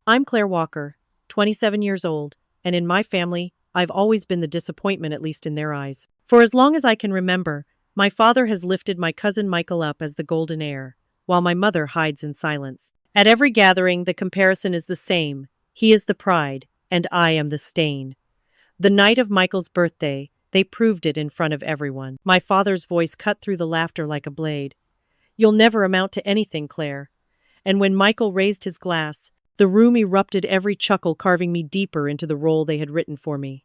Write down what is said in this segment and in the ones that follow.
I'm Claire Walker, 27 years old, and in my family, I've always been the disappointment, at least in their eyes. For as long as I can remember, my father has lifted my cousin Michael up as the golden heir, while my mother hides in silence. At every gathering, the comparison is the same. He is the pride, and I am the stain. The night of Michael's birthday, they proved it in front of everyone. My father's voice cut through the laughter like a blade. You'll never amount to anything, Claire. And when Michael raised his glass, the room erupted, every chuckle carving me deeper into the role they had written for me.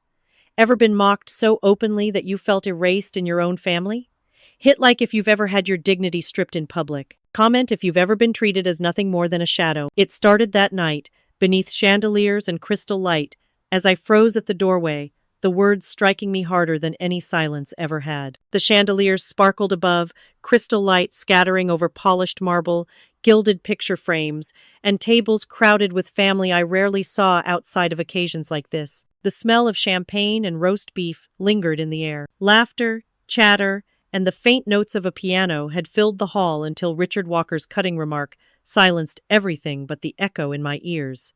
Ever been mocked so openly that you felt erased in your own family? Hit like if you've ever had your dignity stripped in public. Comment if you've ever been treated as nothing more than a shadow. It started that night, beneath chandeliers and crystal light, as I froze at the doorway, the words striking me harder than any silence ever had. The chandeliers sparkled above, crystal light scattering over polished marble, gilded picture frames, and tables crowded with family I rarely saw outside of occasions like this. The smell of champagne and roast beef lingered in the air. Laughter, chatter, and the faint notes of a piano had filled the hall until Richard Walker's cutting remark silenced everything but the echo in my ears.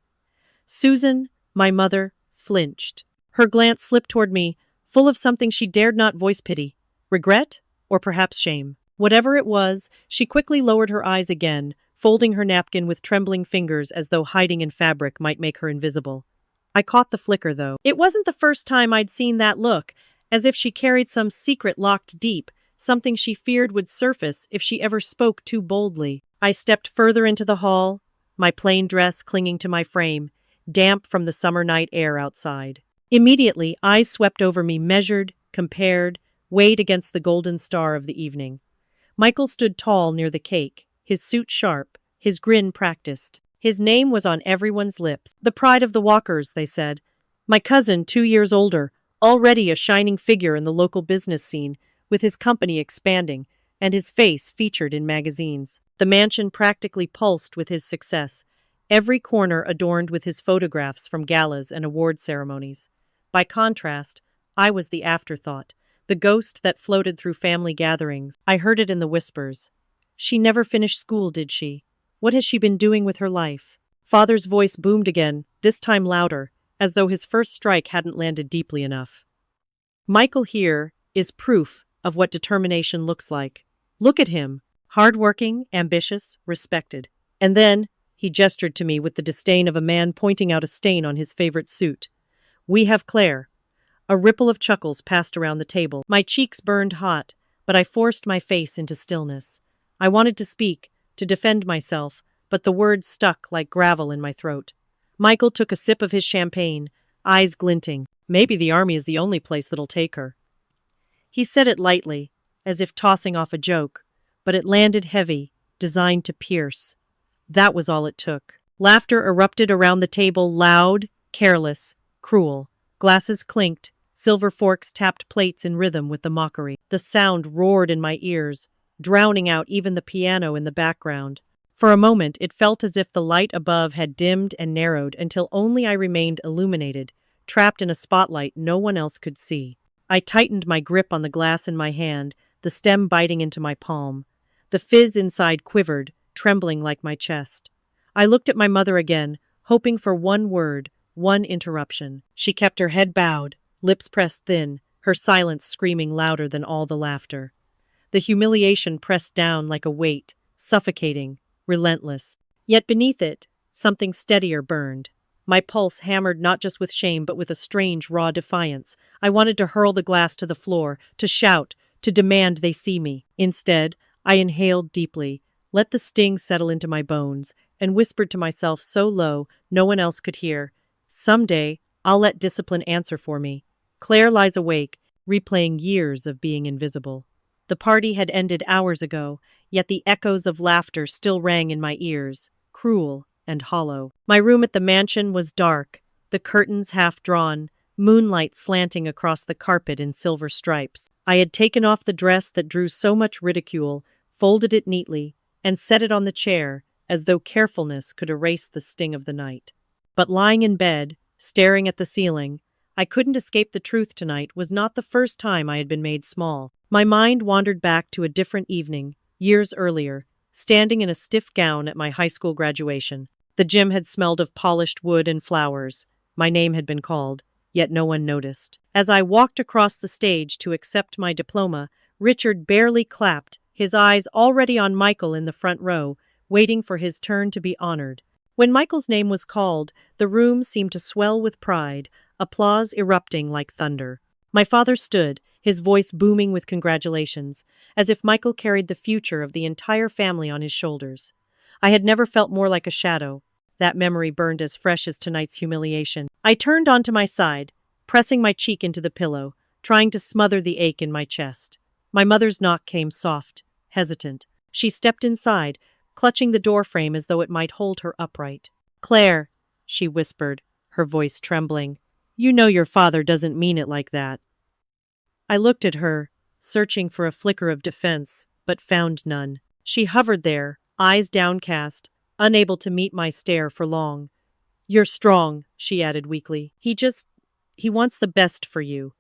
Susan, my mother, flinched. Her glance slipped toward me, full of something she dared not voice: pity, regret, or perhaps shame. Whatever it was, she quickly lowered her eyes again, folding her napkin with trembling fingers as though hiding in fabric might make her invisible. I caught the flicker, though. It wasn't the first time I'd seen that look, as if she carried some secret locked deep, something she feared would surface if she ever spoke too boldly. I stepped further into the hall, my plain dress clinging to my frame, damp from the summer night air outside. Immediately, eyes swept over me, measured, compared, weighed against the golden star of the evening. Michael stood tall near the cake, his suit sharp, his grin practiced. His name was on everyone's lips. The pride of the Walkers, they said. My cousin, 2 years older, already a shining figure in the local business scene, with his company expanding, and his face featured in magazines. The mansion practically pulsed with his success, every corner adorned with his photographs from galas and award ceremonies. By contrast, I was the afterthought, the ghost that floated through family gatherings. I heard it in the whispers. She never finished school, did she? What has she been doing with her life? Father's voice boomed again, this time louder, as though his first strike hadn't landed deeply enough. Michael here is proof of what determination looks like. Look at him, hardworking, ambitious, respected. And then, he gestured to me with the disdain of a man pointing out a stain on his favorite suit. We have Claire. A ripple of chuckles passed around the table. My cheeks burned hot, but I forced my face into stillness. I wanted to speak, to defend myself, but the words stuck like gravel in my throat. Michael took a sip of his champagne, eyes glinting. Maybe the army is the only place that'll take her. He said it lightly, as if tossing off a joke, but it landed heavy, designed to pierce. That was all it took. Laughter erupted around the table, loud, careless, cruel. Glasses clinked, silver forks tapped plates in rhythm with the mockery. The sound roared in my ears, drowning out even the piano in the background. For a moment, it felt as if the light above had dimmed and narrowed until only I remained illuminated, trapped in a spotlight no one else could see. I tightened my grip on the glass in my hand, the stem biting into my palm. The fizz inside quivered, trembling like my chest. I looked at my mother again, hoping for one word, one interruption. She kept her head bowed, lips pressed thin, her silence screaming louder than all the laughter. The humiliation pressed down like a weight, suffocating, relentless. Yet beneath it, something steadier burned. My pulse hammered not just with shame but with a strange, raw defiance. I wanted to hurl the glass to the floor, to shout, to demand they see me. Instead, I inhaled deeply, let the sting settle into my bones, and whispered to myself so low no one else could hear, someday, I'll let discipline answer for me. Claire lies awake, replaying years of being invisible. The party had ended hours ago, yet the echoes of laughter still rang in my ears, cruel and hollow. My room at the mansion was dark, the curtains half drawn, moonlight slanting across the carpet in silver stripes. I had taken off the dress that drew so much ridicule, folded it neatly, and set it on the chair, as though carefulness could erase the sting of the night. But lying in bed, staring at the ceiling, I couldn't escape the truth. Tonight was not the first time I had been made small. My mind wandered back to a different evening, years earlier, standing in a stiff gown at my high school graduation. The gym had smelled of polished wood and flowers. My name had been called, yet no one noticed. As I walked across the stage to accept my diploma, Richard barely clapped, his eyes already on Michael in the front row, waiting for his turn to be honored. When Michael's name was called, the room seemed to swell with pride, applause erupting like thunder. My father stood, his voice booming with congratulations, as if Michael carried the future of the entire family on his shoulders. I had never felt more like a shadow. That memory burned as fresh as tonight's humiliation. I turned onto my side, pressing my cheek into the pillow, trying to smother the ache in my chest. My mother's knock came soft, hesitant. She stepped inside, clutching the doorframe as though it might hold her upright. "Claire," she whispered, her voice trembling, "you know your father doesn't mean it like that." I looked at her, searching for a flicker of defense, but found none. She hovered there, eyes downcast, unable to meet my stare for long. "You're strong," she added weakly. He wants the best for you."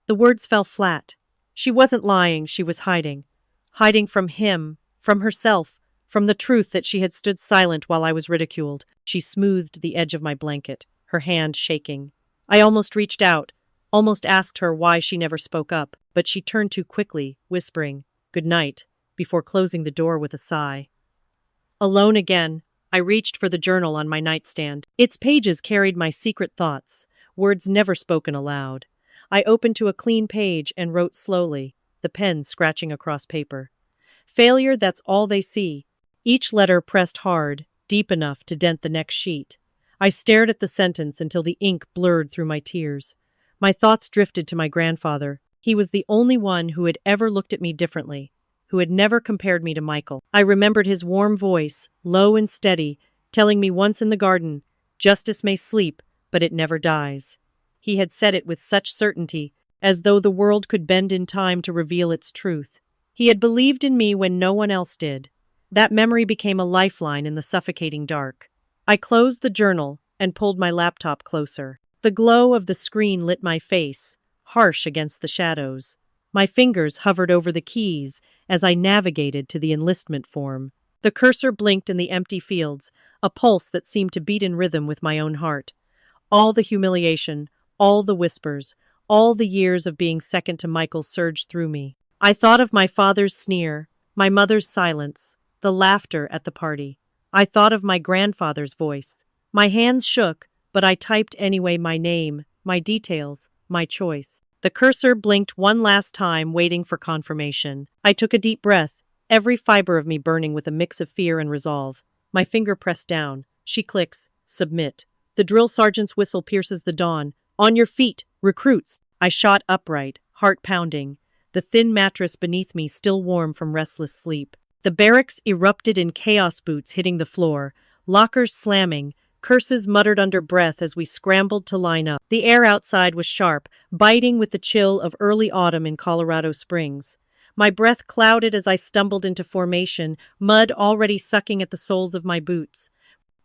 The words fell flat. She wasn't lying, she was hiding. Hiding from him, from herself, from the truth that she had stood silent while I was ridiculed. She smoothed the edge of my blanket, her hand shaking. I almost reached out, almost asked her why she never spoke up, but she turned too quickly, whispering, "Good night," before closing the door with a sigh. Alone again, I reached for the journal on my nightstand. Its pages carried my secret thoughts, words never spoken aloud. I opened to a clean page and wrote slowly, the pen scratching across paper. "Failure, that's all they see." Each letter pressed hard, deep enough to dent the next sheet. I stared at the sentence until the ink blurred through my tears. My thoughts drifted to my grandfather. He was the only one who had ever looked at me differently, who had never compared me to Michael. I remembered his warm voice, low and steady, telling me once in the garden, "Justice may sleep, but it never dies." He had said it with such certainty, as though the world could bend in time to reveal its truth. He had believed in me when no one else did. That memory became a lifeline in the suffocating dark. I closed the journal and pulled my laptop closer. The glow of the screen lit my face, harsh against the shadows. My fingers hovered over the keys as I navigated to the enlistment form. The cursor blinked in the empty fields, a pulse that seemed to beat in rhythm with my own heart. All the humiliation, all the whispers, all the years of being second to Michael surged through me. I thought of my father's sneer, my mother's silence, the laughter at the party. I thought of my grandfather's voice. My hands shook, but I typed anyway, my name, my details, my choice. The cursor blinked one last time, waiting for confirmation. I took a deep breath, every fiber of me burning with a mix of fear and resolve. My finger pressed down. She clicks, "Submit." The drill sergeant's whistle pierces the dawn. "On your feet, recruits!" I shot upright, heart pounding, the thin mattress beneath me still warm from restless sleep. The barracks erupted in chaos, boots hitting the floor, lockers slamming, curses muttered under breath as we scrambled to line up. The air outside was sharp, biting with the chill of early autumn in Colorado Springs. My breath clouded as I stumbled into formation, mud already sucking at the soles of my boots.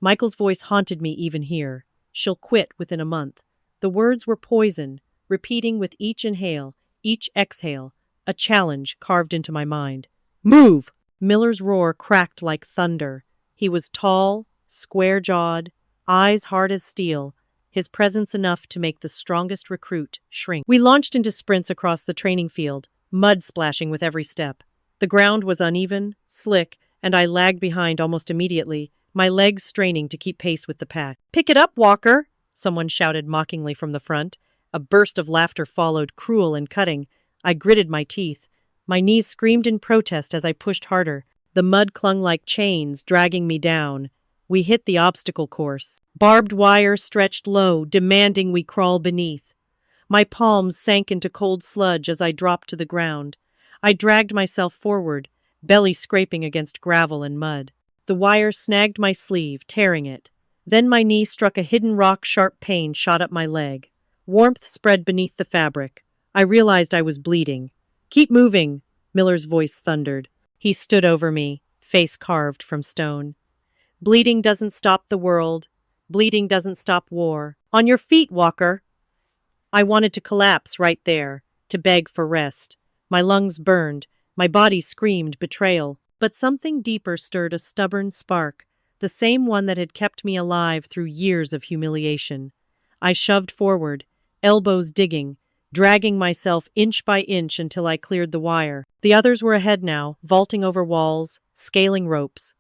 Michael's voice haunted me even here. "She'll quit within a month." The words were poison, repeating with each inhale, each exhale, a challenge carved into my mind. "Move!" Miller's roar cracked like thunder. He was tall, square-jawed, eyes hard as steel, his presence enough to make the strongest recruit shrink. We launched into sprints across the training field, mud splashing with every step. The ground was uneven, slick, and I lagged behind almost immediately, my legs straining to keep pace with the pack. "Pick it up, Walker!" someone shouted mockingly from the front. A burst of laughter followed, cruel and cutting. I gritted my teeth. My knees screamed in protest as I pushed harder. The mud clung like chains, dragging me down. We hit the obstacle course. Barbed wire stretched low, demanding we crawl beneath. My palms sank into cold sludge as I dropped to the ground. I dragged myself forward, belly scraping against gravel and mud. The wire snagged my sleeve, tearing it. Then my knee struck a hidden rock, sharp pain shot up my leg. Warmth spread beneath the fabric. I realized I was bleeding. "Keep moving," Miller's voice thundered. He stood over me, face carved from stone. "Bleeding doesn't stop the world. Bleeding doesn't stop war. On your feet, Walker!" I wanted to collapse right there, to beg for rest. My lungs burned. My body screamed betrayal. But something deeper stirred a stubborn spark, the same one that had kept me alive through years of humiliation. I shoved forward, elbows digging, dragging myself inch by inch until I cleared the wire. The others were ahead now, vaulting over walls, scaling ropes.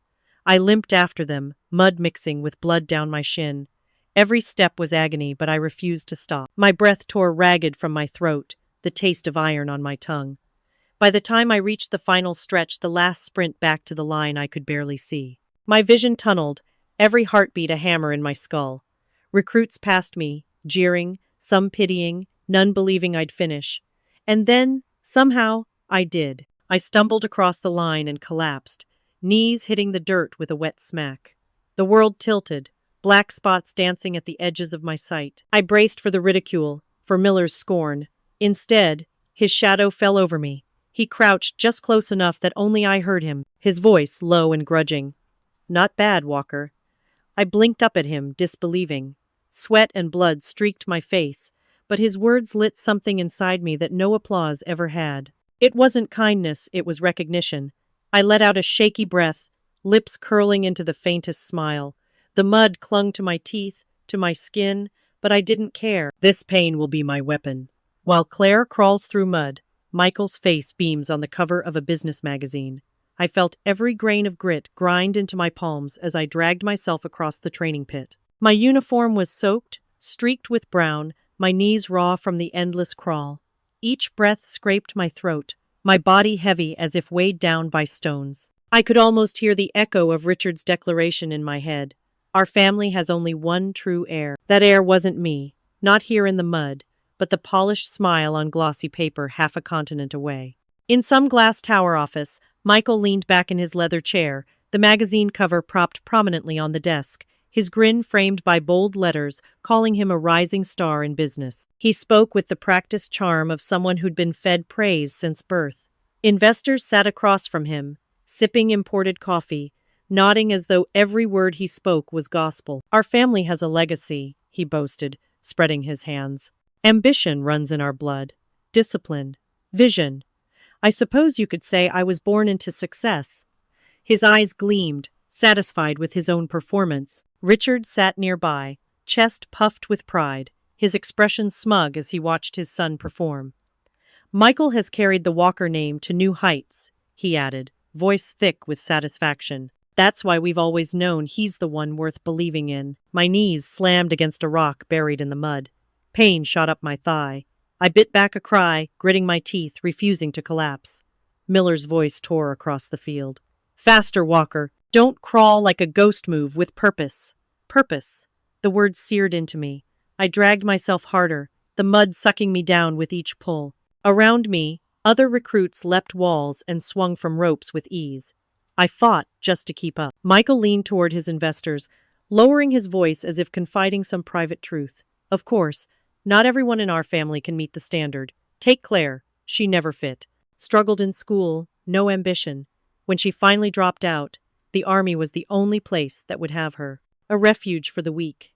I limped after them, mud mixing with blood down my shin. Every step was agony, but I refused to stop. My breath tore ragged from my throat, the taste of iron on my tongue. By the time I reached the final stretch, the last sprint back to the line, I could barely see. My vision tunneled, every heartbeat a hammer in my skull. Recruits passed me, jeering, some pitying, none believing I'd finish. And then, somehow, I did. I stumbled across the line and collapsed, knees hitting the dirt with a wet smack. The world tilted, black spots dancing at the edges of my sight. I braced for the ridicule, for Miller's scorn. Instead, his shadow fell over me. He crouched just close enough that only I heard him, his voice low and grudging. "Not bad, Walker." I blinked up at him, disbelieving. Sweat and blood streaked my face, but his words lit something inside me that no applause ever had. It wasn't kindness, it was recognition. I let out a shaky breath, lips curling into the faintest smile. The mud clung to my teeth, to my skin, but I didn't care. This pain will be my weapon. While Claire crawls through mud, Michael's face beams on the cover of a business magazine. I felt every grain of grit grind into my palms as I dragged myself across the training pit. My uniform was soaked, streaked with brown, my knees raw from the endless crawl. Each breath scraped my throat, my body heavy as if weighed down by stones. I could almost hear the echo of Richard's declaration in my head. Our family has only one true heir. That heir wasn't me, not here in the mud, but the polished smile on glossy paper half a continent away. In some glass tower office, Michael leaned back in his leather chair, the magazine cover propped prominently on the desk, his grin framed by bold letters calling him a rising star in business. He spoke with the practiced charm of someone who'd been fed praise since birth. Investors sat across from him, sipping imported coffee, nodding as though every word he spoke was gospel. "Our family has a legacy," he boasted, spreading his hands. "Ambition runs in our blood. Discipline. Vision. I suppose you could say I was born into success." His eyes gleamed, satisfied with his own performance. Richard sat nearby, chest puffed with pride, his expression smug as he watched his son perform. "Michael has carried the Walker name to new heights," he added, voice thick with satisfaction. "That's why we've always known he's the one worth believing in." My knees slammed against a rock buried in the mud. Pain shot up my thigh. I bit back a cry, gritting my teeth, refusing to collapse. Miller's voice tore across the field. "Faster, Walker! Don't crawl like a ghost, move with purpose." Purpose. The words seared into me. I dragged myself harder, the mud sucking me down with each pull. Around me, other recruits leapt walls and swung from ropes with ease. I fought just to keep up. Michael leaned toward his investors, lowering his voice as if confiding some private truth. "Of course, not everyone in our family can meet the standard. Take Claire. She never fit. Struggled in school, no ambition. When she finally dropped out, the army was the only place that would have her. A refuge for the weak."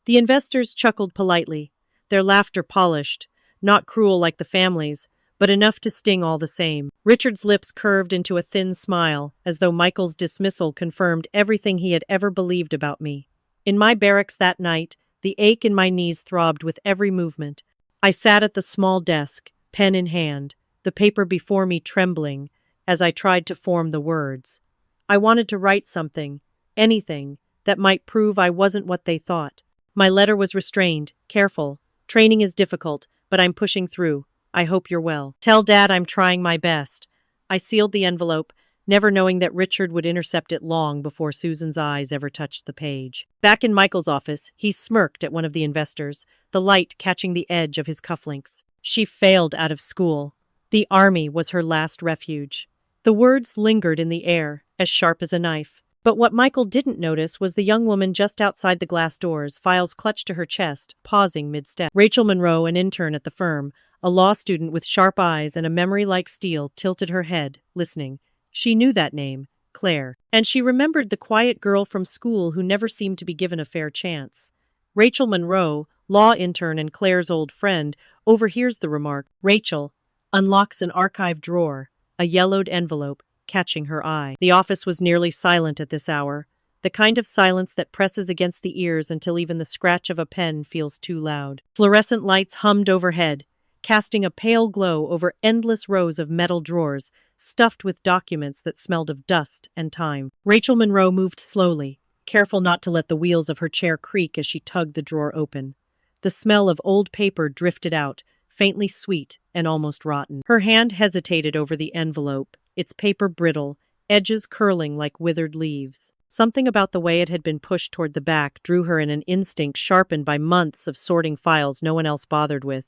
The investors chuckled politely, their laughter polished, not cruel like the family's, but enough to sting all the same. Richard's lips curved into a thin smile, as though Michael's dismissal confirmed everything he had ever believed about me. In my barracks that night, the ache in my knees throbbed with every movement. I sat at the small desk, pen in hand, the paper before me trembling, as I tried to form the words. I wanted to write something, anything, that might prove I wasn't what they thought. My letter was restrained, careful. "Training is difficult, but I'm pushing through. I hope you're well. Tell Dad I'm trying my best." I sealed the envelope, never knowing that Richard would intercept it long before Susan's eyes ever touched the page. Back in Michael's office, he smirked at one of the investors, the light catching the edge of his cufflinks. She failed out of school. The army was her last refuge. The words lingered in the air, as sharp as a knife. But what Michael didn't notice was the young woman just outside the glass doors, files clutched to her chest, pausing mid-step. Rachel Monroe, an intern at the firm, a law student with sharp eyes and a memory like steel, tilted her head, listening. She knew that name, Claire, and she remembered the quiet girl from school who never seemed to be given a fair chance. Rachel Monroe, law intern and Claire's old friend, overhears the remark. Rachel unlocks an archive drawer, a yellowed envelope, catching her eye. The office was nearly silent at this hour. the kind of silence that presses against the ears until even the scratch of a pen feels too loud. Fluorescent lights hummed overhead, casting a pale glow over endless rows of metal drawers stuffed with documents that smelled of dust and time. Rachel Monroe moved slowly, careful not to let the wheels of her chair creak as she tugged the drawer open. The smell of old paper drifted out, faintly sweet and almost rotten. Her hand hesitated over the envelope, its paper brittle, edges curling like withered leaves. Something about the way it had been pushed toward the back drew her in an instinct sharpened by months of sorting files no one else bothered with.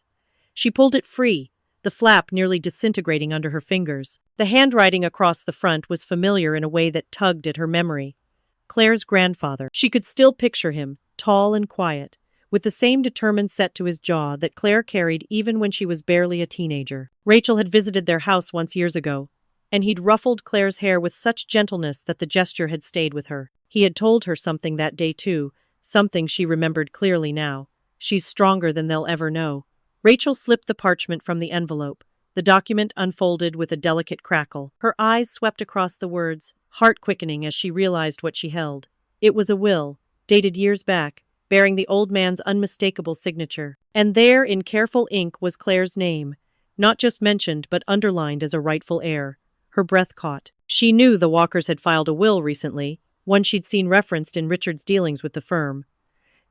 She pulled it free, the flap nearly disintegrating under her fingers. The handwriting across the front was familiar in a way that tugged at her memory. Claire's grandfather. She could still picture him, tall and quiet, with the same determined set to his jaw that Claire carried even when she was barely a teenager. Rachel had visited their house once years ago, and he'd ruffled Claire's hair with such gentleness that the gesture had stayed with her. He had told her something that day too, something she remembered clearly now. She's stronger than they'll ever know. Rachel slipped the parchment from the envelope. The document unfolded with a delicate crackle. Her eyes swept across the words, heart-quickening as she realized what she held. It was a will, dated years back, bearing the old man's unmistakable signature. And there, in careful ink, was Claire's name, not just mentioned but underlined as a rightful heir. Her breath caught. She knew the Walkers had filed a will recently, one she'd seen referenced in Richard's dealings with the firm.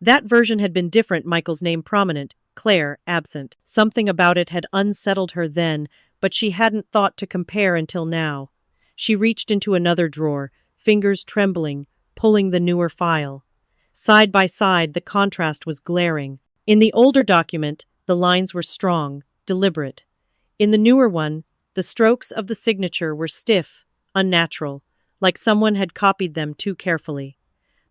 That version had been different, Michael's name prominent, Claire absent. Something about it had unsettled her then, but she hadn't thought to compare until now. She reached into another drawer, fingers trembling, pulling the newer file. Side by side, the contrast was glaring. In the older document, the lines were strong, deliberate. In the newer one, the strokes of the signature were stiff, unnatural, like someone had copied them too carefully.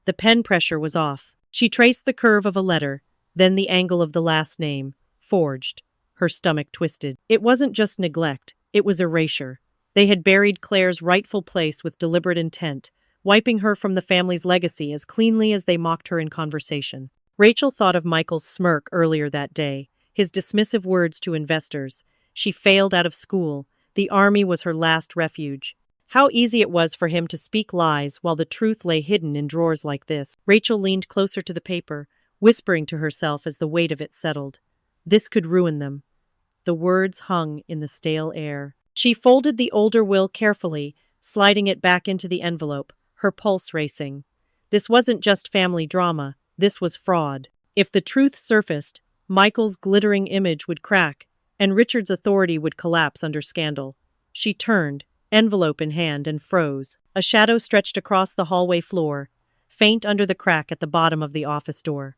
The pen pressure was off. She traced the curve of a letter, then the angle of the last name, forged. Her stomach twisted. It wasn't just neglect, it was erasure. They had buried Claire's rightful place with deliberate intent, wiping her from the family's legacy as cleanly as they mocked her in conversation. Rachel thought of Michael's smirk earlier that day, his dismissive words to investors. She failed out of school. The army was her last refuge. How easy it was for him to speak lies while the truth lay hidden in drawers like this. Rachel leaned closer to the paper, whispering to herself as the weight of it settled. This could ruin them. The words hung in the stale air. She folded the older will carefully, sliding it back into the envelope, her pulse racing. This wasn't just family drama, this was fraud. If the truth surfaced, Michael's glittering image would crack, and Richard's authority would collapse under scandal. She turned, envelope in hand, and froze. A shadow stretched across the hallway floor, faint under the crack at the bottom of the office door.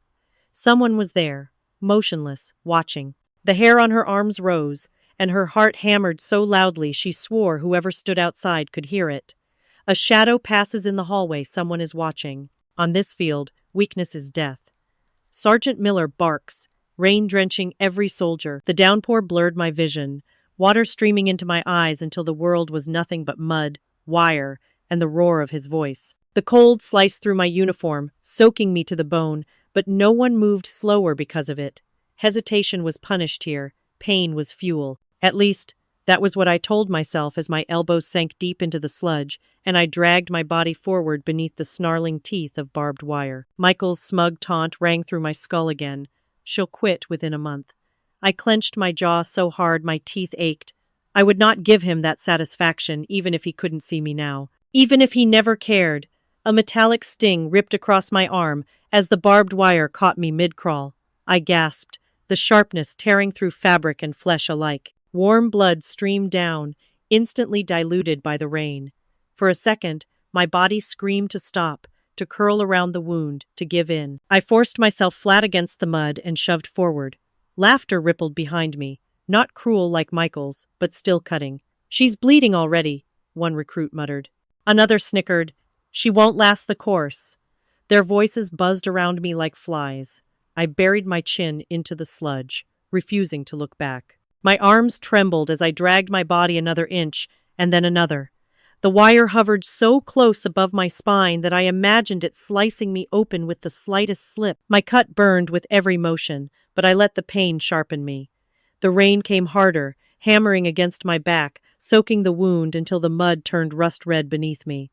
Someone was there, motionless, watching. The hair on her arms rose, and her heart hammered so loudly she swore whoever stood outside could hear it. A shadow passes in the hallway, someone is watching. On this field, weakness is death. Sergeant Miller barks, rain drenching every soldier. The downpour blurred my vision, water streaming into my eyes until the world was nothing but mud, wire, and the roar of his voice. The cold sliced through my uniform, soaking me to the bone, but no one moved slower because of it. Hesitation was punished here. Pain was fuel. At least, that was what I told myself as my elbows sank deep into the sludge, and I dragged my body forward beneath the snarling teeth of barbed wire. Michael's smug taunt rang through my skull again. She'll quit within a month. I clenched my jaw so hard my teeth ached. I would not give him that satisfaction even if he couldn't see me now. Even if he never cared. A metallic sting ripped across my arm as the barbed wire caught me mid-crawl. I gasped, the sharpness tearing through fabric and flesh alike. Warm blood streamed down, instantly diluted by the rain. For a second, my body screamed to stop, to curl around the wound, to give in. I forced myself flat against the mud and shoved forward. Laughter rippled behind me, not cruel like Michael's, but still cutting. "She's bleeding already," one recruit muttered. Another snickered, "She won't last the course." Their voices buzzed around me like flies. I buried my chin into the sludge, refusing to look back. My arms trembled as I dragged my body another inch, and then another. The wire hovered so close above my spine that I imagined it slicing me open with the slightest slip. My cut burned with every motion, but I let the pain sharpen me. The rain came harder, hammering against my back, soaking the wound until the mud turned rust red beneath me.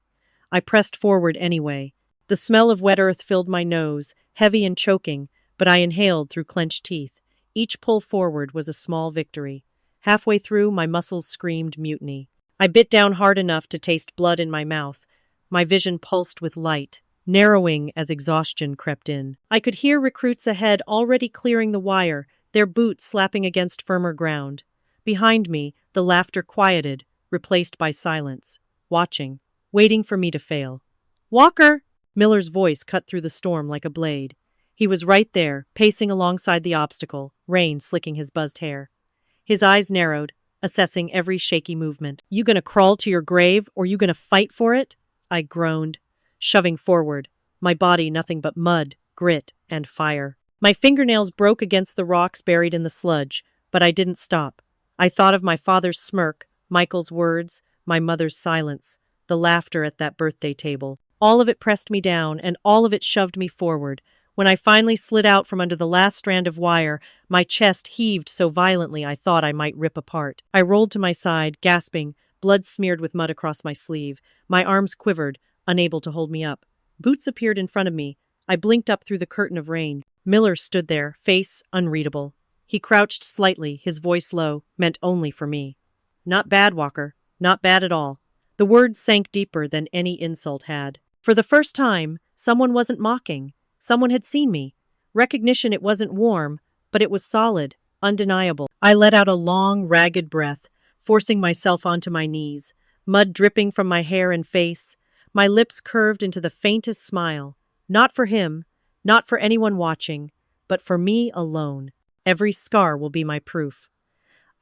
I pressed forward anyway, The smell of wet earth filled my nose, heavy and choking, but I inhaled through clenched teeth. Each pull forward was a small victory. Halfway through, my muscles screamed mutiny. I bit down hard enough to taste blood in my mouth. My vision pulsed with light, narrowing as exhaustion crept in. I could hear recruits ahead already clearing the wire, their boots slapping against firmer ground. Behind me, the laughter quieted, replaced by silence, watching, waiting for me to fail. "Walker!" Miller's voice cut through the storm like a blade. He was right there, pacing alongside the obstacle, rain slicking his buzzed hair. His eyes narrowed, assessing every shaky movement. "You gonna crawl to your grave, or you gonna fight for it?" I groaned, shoving forward, my body nothing but mud, grit, and fire. My fingernails broke against the rocks buried in the sludge, but I didn't stop. I thought of my father's smirk, Michael's words, my mother's silence, the laughter at that birthday table. All of it pressed me down, and all of it shoved me forward. When I finally slid out from under the last strand of wire, my chest heaved so violently I thought I might rip apart. I rolled to my side, gasping, blood smeared with mud across my sleeve. My arms quivered, unable to hold me up. Boots appeared in front of me. I blinked up through the curtain of rain. Miller stood there, face unreadable. He crouched slightly, his voice low, meant only for me. "Not bad, Walker. Not bad at all." The words sank deeper than any insult had. For the first time, someone wasn't mocking. Someone had seen me. Recognition it wasn't warm, but it was solid, undeniable. I let out a long, ragged breath, forcing myself onto my knees, mud dripping from my hair and face. My lips curved into the faintest smile. Not for him, not for anyone watching, but for me alone. Every scar will be my proof.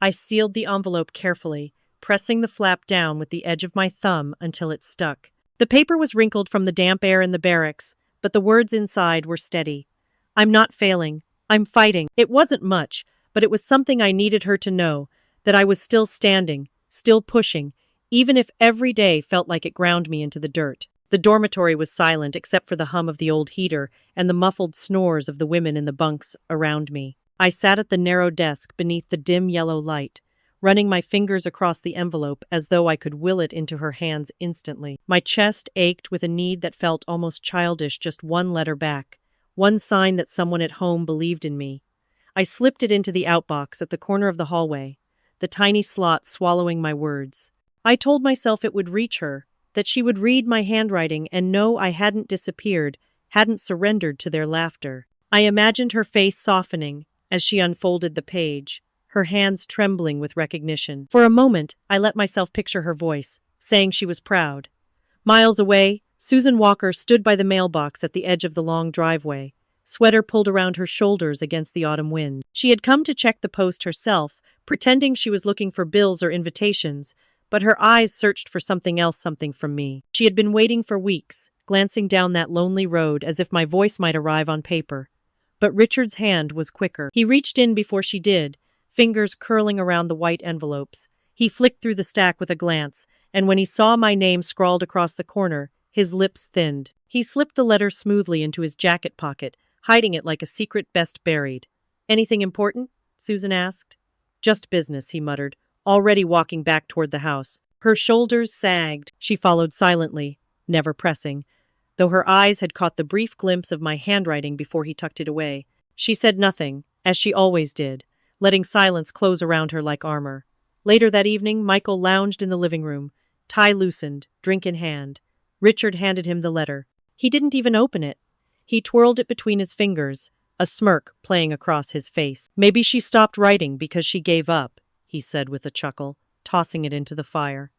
I sealed the envelope carefully, pressing the flap down with the edge of my thumb until it stuck. The paper was wrinkled from the damp air in the barracks, but the words inside were steady. "I'm not failing. I'm fighting." It wasn't much, but it was something I needed her to know, that I was still standing, still pushing, even if every day felt like it ground me into the dirt. The dormitory was silent except for the hum of the old heater and the muffled snores of the women in the bunks around me. I sat at the narrow desk beneath the dim yellow light, running my fingers across the envelope as though I could will it into her hands instantly. My chest ached with a need that felt almost childish, just one letter back, one sign that someone at home believed in me. I slipped it into the outbox at the corner of the hallway, the tiny slot swallowing my words. I told myself it would reach her, that she would read my handwriting and know I hadn't disappeared, hadn't surrendered to their laughter. I imagined her face softening as she unfolded the page, her hands trembling with recognition. For a moment, I let myself picture her voice, saying she was proud. Miles away, Susan Walker stood by the mailbox at the edge of the long driveway, sweater pulled around her shoulders against the autumn wind. She had come to check the post herself, pretending she was looking for bills or invitations, but her eyes searched for something else, something from me. She had been waiting for weeks, glancing down that lonely road as if my voice might arrive on paper. But Richard's hand was quicker. He reached in before she did, fingers curling around the white envelopes. He flicked through the stack with a glance, and when he saw my name scrawled across the corner, his lips thinned. He slipped the letter smoothly into his jacket pocket, hiding it like a secret best buried. "Anything important?" Susan asked. "Just business," he muttered, already walking back toward the house. Her shoulders sagged. She followed silently, never pressing, though her eyes had caught the brief glimpse of my handwriting before he tucked it away. She said nothing, as she always did, letting silence close around her like armor. Later that evening, Michael lounged in the living room, tie loosened, drink in hand. Richard handed him the letter. He didn't even open it. He twirled it between his fingers, a smirk playing across his face. "Maybe she stopped writing because she gave up," he said with a chuckle, tossing it into the fire.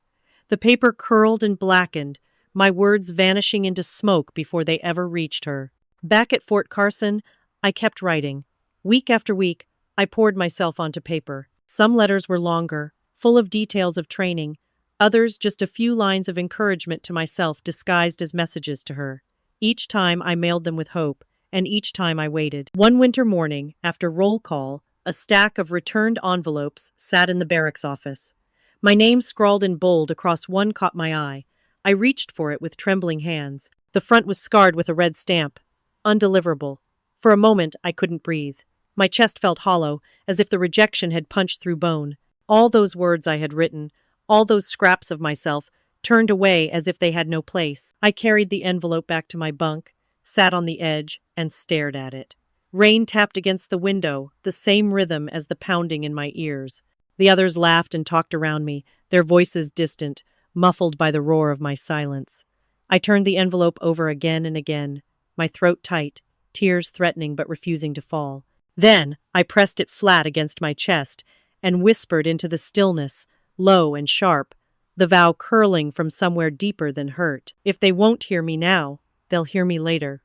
The paper curled and blackened, my words vanishing into smoke before they ever reached her. Back at Fort Carson, I kept writing. Week after week, I poured myself onto paper. Some letters were longer, full of details of training, others just a few lines of encouragement to myself disguised as messages to her. Each time I mailed them with hope, and each time I waited. One winter morning, after roll call, a stack of returned envelopes sat in the barracks office. My name scrawled in bold across one caught my eye. I reached for it with trembling hands. The front was scarred with a red stamp. Undeliverable. For a moment, I couldn't breathe. My chest felt hollow, as if the rejection had punched through bone. All those words I had written, all those scraps of myself, turned away as if they had no place. I carried the envelope back to my bunk, sat on the edge, and stared at it. Rain tapped against the window, the same rhythm as the pounding in my ears. The others laughed and talked around me, their voices distant, muffled by the roar of my silence. I turned the envelope over again and again, my throat tight, tears threatening but refusing to fall. Then I pressed it flat against my chest and whispered into the stillness, low and sharp, the vow curling from somewhere deeper than hurt. If they won't hear me now, they'll hear me later.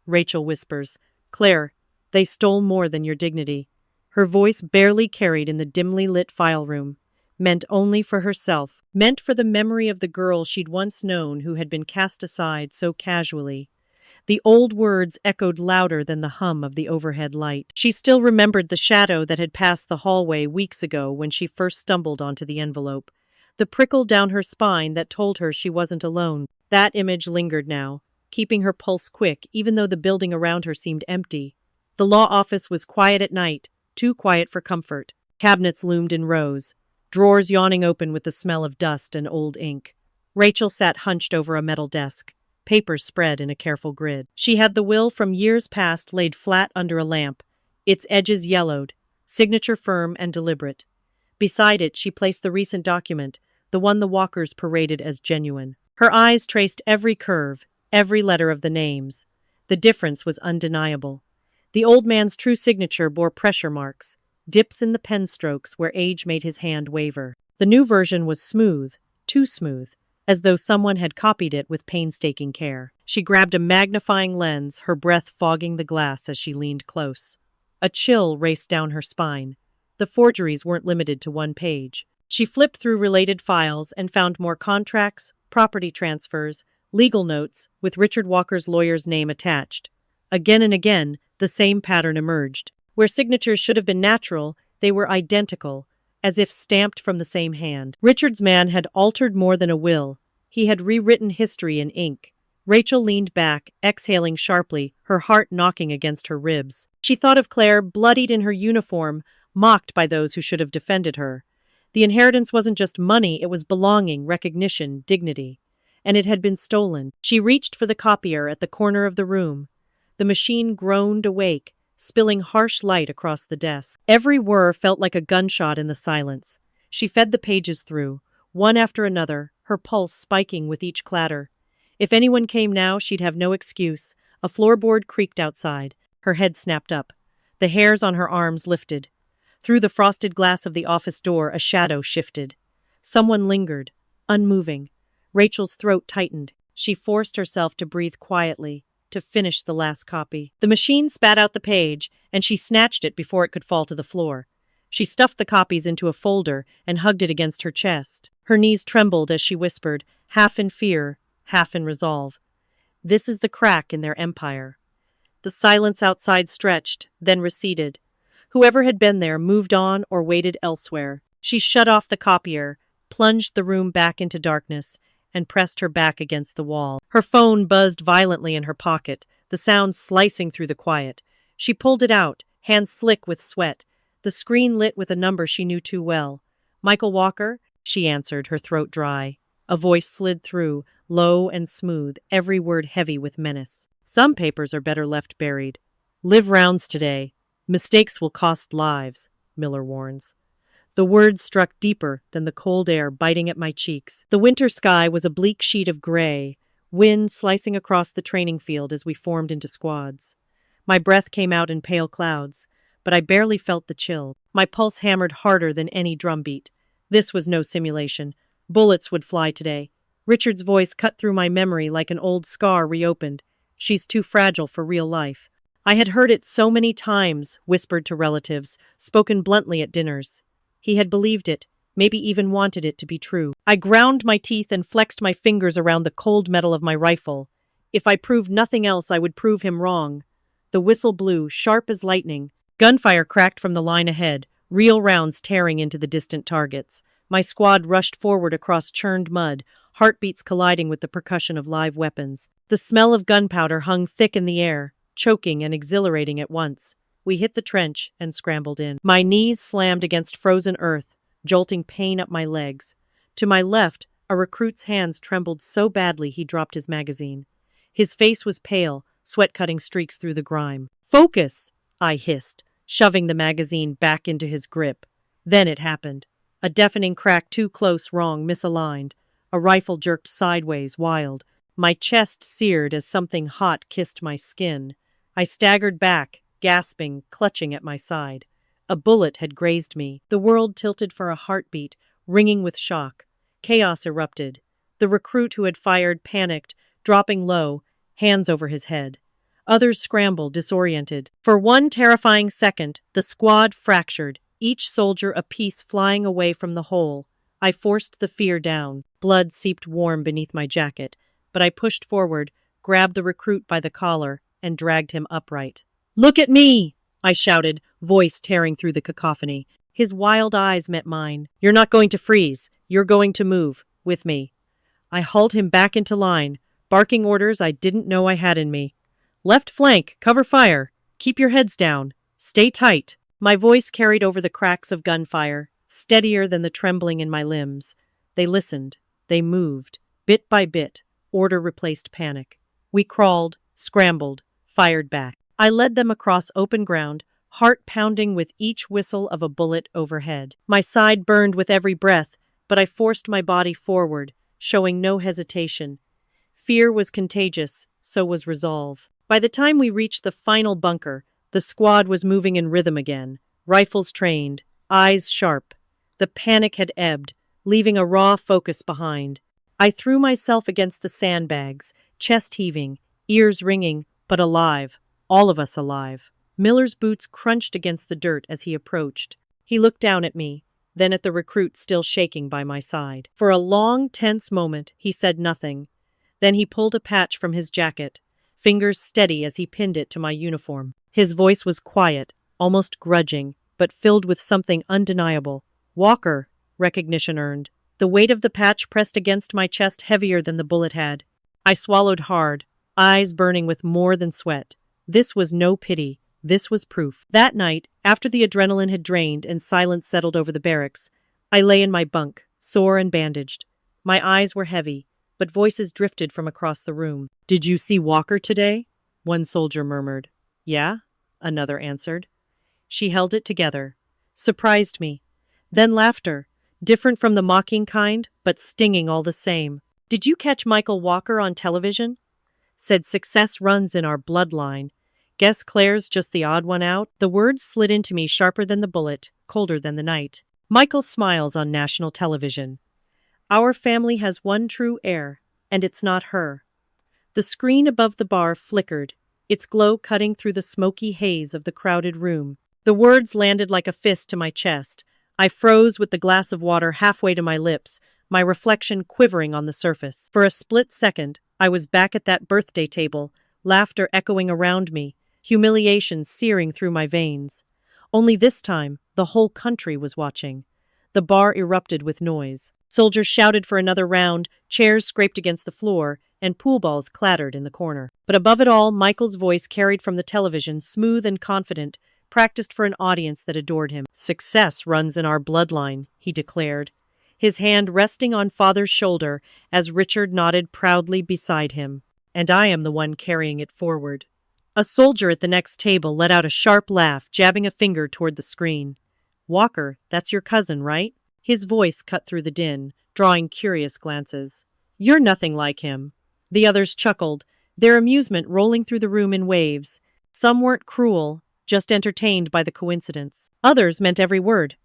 Rachel whispers, Claire, they stole more than your dignity. Her voice barely carried in the dimly lit file room, meant only for herself, meant for the memory of the girl she'd once known who had been cast aside so casually. The old words echoed louder than the hum of the overhead light. She still remembered the shadow that had passed the hallway weeks ago when she first stumbled onto the envelope, the prickle down her spine that told her she wasn't alone. That image lingered now, keeping her pulse quick even though the building around her seemed empty. The law office was quiet at night, too quiet for comfort. Cabinets loomed in rows, drawers yawning open with the smell of dust and old ink. Rachel sat hunched over a metal desk, papers spread in a careful grid. She had the will from years past laid flat under a lamp, its edges yellowed, signature firm and deliberate. Beside it, she placed the recent document, the one the Walkers paraded as genuine. Her eyes traced every curve, every letter of the names. The difference was undeniable. The old man's true signature bore pressure marks, dips in the pen strokes where age made his hand waver. The new version was smooth, too smooth, as though someone had copied it with painstaking care. She grabbed a magnifying lens, her breath fogging the glass as she leaned close. A chill raced down her spine. The forgeries weren't limited to one page. She flipped through related files and found more contracts, property transfers, legal notes, with Richard Walker's lawyer's name attached. Again and again, the same pattern emerged. Where signatures should have been natural, they were identical, as if stamped from the same hand. Richard's man had altered more than a will. He had rewritten history in ink. Rachel leaned back, exhaling sharply, her heart knocking against her ribs. She thought of Claire, bloodied in her uniform, mocked by those who should have defended her. The inheritance wasn't just money, it was belonging, recognition, dignity. And it had been stolen. She reached for the copier at the corner of the room. The machine groaned awake, spilling harsh light across the desk. Every whir felt like a gunshot in the silence. She fed the pages through, one after another, her pulse spiking with each clatter. If anyone came now, she'd have no excuse. A floorboard creaked outside. Her head snapped up. The hairs on her arms lifted. Through the frosted glass of the office door, a shadow shifted. Someone lingered, unmoving. Rachel's throat tightened. She forced herself to breathe quietly, to finish the last copy. The machine spat out the page, and she snatched it before it could fall to the floor. She stuffed the copies into a folder and hugged it against her chest. Her knees trembled as she whispered, half in fear, half in resolve. This is the crack in their empire. The silence outside stretched, then receded. Whoever had been there moved on or waited elsewhere. She shut off the copier, plunged the room back into darkness, and pressed her back against the wall. Her phone buzzed violently in her pocket, the sound slicing through the quiet. She pulled it out, hands slick with sweat. The screen lit with a number she knew too well. Michael Walker? She answered, her throat dry. A voice slid through, low and smooth, every word heavy with menace. Some papers are better left buried. Live rounds today. Mistakes will cost lives, Miller warns. The words struck deeper than the cold air biting at my cheeks. The winter sky was a bleak sheet of gray, wind slicing across the training field as we formed into squads. My breath came out in pale clouds, but I barely felt the chill. My pulse hammered harder than any drumbeat. This was no simulation. Bullets would fly today. Richard's voice cut through my memory like an old scar reopened. She's too fragile for real life. I had heard it so many times, whispered to relatives, spoken bluntly at dinners. He had believed it, maybe even wanted it to be true. I ground my teeth and flexed my fingers around the cold metal of my rifle. If I proved nothing else, I would prove him wrong. The whistle blew, sharp as lightning. Gunfire cracked from the line ahead, real rounds tearing into the distant targets. My squad rushed forward across churned mud, heartbeats colliding with the percussion of live weapons. The smell of gunpowder hung thick in the air, choking and exhilarating at once. We hit the trench and scrambled in. My knees slammed against frozen earth, jolting pain up my legs. To my left, A recruit's hands trembled so badly he dropped his magazine. His face was pale, sweat cutting streaks through the grime. "Focus!" I hissed, shoving the magazine back into his grip. Then it happened. A deafening crack, too close, wrong, misaligned. A rifle jerked sideways, wild. My chest seared as something hot kissed my skin. I staggered back, gasping, clutching at my side. A bullet had grazed me. The world tilted for a heartbeat, ringing with shock. Chaos erupted. The recruit who had fired panicked, dropping low, hands over his head. Others scrambled, disoriented. For one terrifying second, the squad fractured, each soldier a piece flying away from the whole. I forced the fear down. Blood seeped warm beneath my jacket, but I pushed forward, grabbed the recruit by the collar, and dragged him upright. "Look at me!" I shouted, voice tearing through the cacophony. His wild eyes met mine. "You're not going to freeze. You're going to move, with me." I hauled him back into line, barking orders I didn't know I had in me. "Left flank, cover fire. Keep your heads down. Stay tight." My voice carried over the cracks of gunfire, steadier than the trembling in my limbs. They listened. They moved. Bit by bit, order replaced panic. We crawled, scrambled, fired back. I led them across open ground, heart pounding with each whistle of a bullet overhead. My side burned with every breath, but I forced my body forward, showing no hesitation. Fear was contagious, so was resolve. By the time we reached the final bunker, the squad was moving in rhythm again, rifles trained, eyes sharp. The panic had ebbed, leaving a raw focus behind. I threw myself against the sandbags, chest heaving, ears ringing, but alive, all of us alive. Miller's boots crunched against the dirt as he approached. He looked down at me, then at the recruit still shaking by my side. For a long, tense moment, he said nothing. Then he pulled a patch from his jacket, fingers steady as he pinned it to my uniform. His voice was quiet, almost grudging, but filled with something undeniable. "Walker," recognition earned. The weight of the patch pressed against my chest heavier than the bullet had. I swallowed hard, eyes burning with more than sweat. This was no pity. This was proof. That night, after the adrenaline had drained and silence settled over the barracks, I lay in my bunk, sore and bandaged. My eyes were heavy, but voices drifted from across the room. "Did you see Walker today?" One soldier murmured. "Yeah," another answered. She held it together. Surprised me. Then laughter, different from the mocking kind, but stinging all the same. "Did you catch Michael Walker on television?" Said success runs in our bloodline. Guess Claire's just the odd one out. The words slid into me sharper than the bullet, colder than the night. Michael smiles on national television. Our family has one true heir, and it's not her. The screen above the bar flickered, its glow cutting through the smoky haze of the crowded room. The words landed like a fist to my chest. I froze with the glass of water halfway to my lips, my reflection quivering on the surface. For a split second, I was back at that birthday table, laughter echoing around me, humiliation searing through my veins. Only this time, the whole country was watching. The bar erupted with noise. Soldiers shouted for another round, chairs scraped against the floor, and pool balls clattered in the corner. But above it all, Michael's voice carried from the television, smooth and confident, practiced for an audience that adored him. "Success runs in our bloodline," he declared, his hand resting on Father's shoulder as Richard nodded proudly beside him. "And I am the one carrying it forward." A soldier at the next table let out a sharp laugh, jabbing a finger toward the screen. "Walker, that's your cousin, right?" His voice cut through the din, drawing curious glances. "You're nothing like him." The others chuckled, their amusement rolling through the room in waves. Some weren't cruel, just entertained by the coincidence. Others meant every word.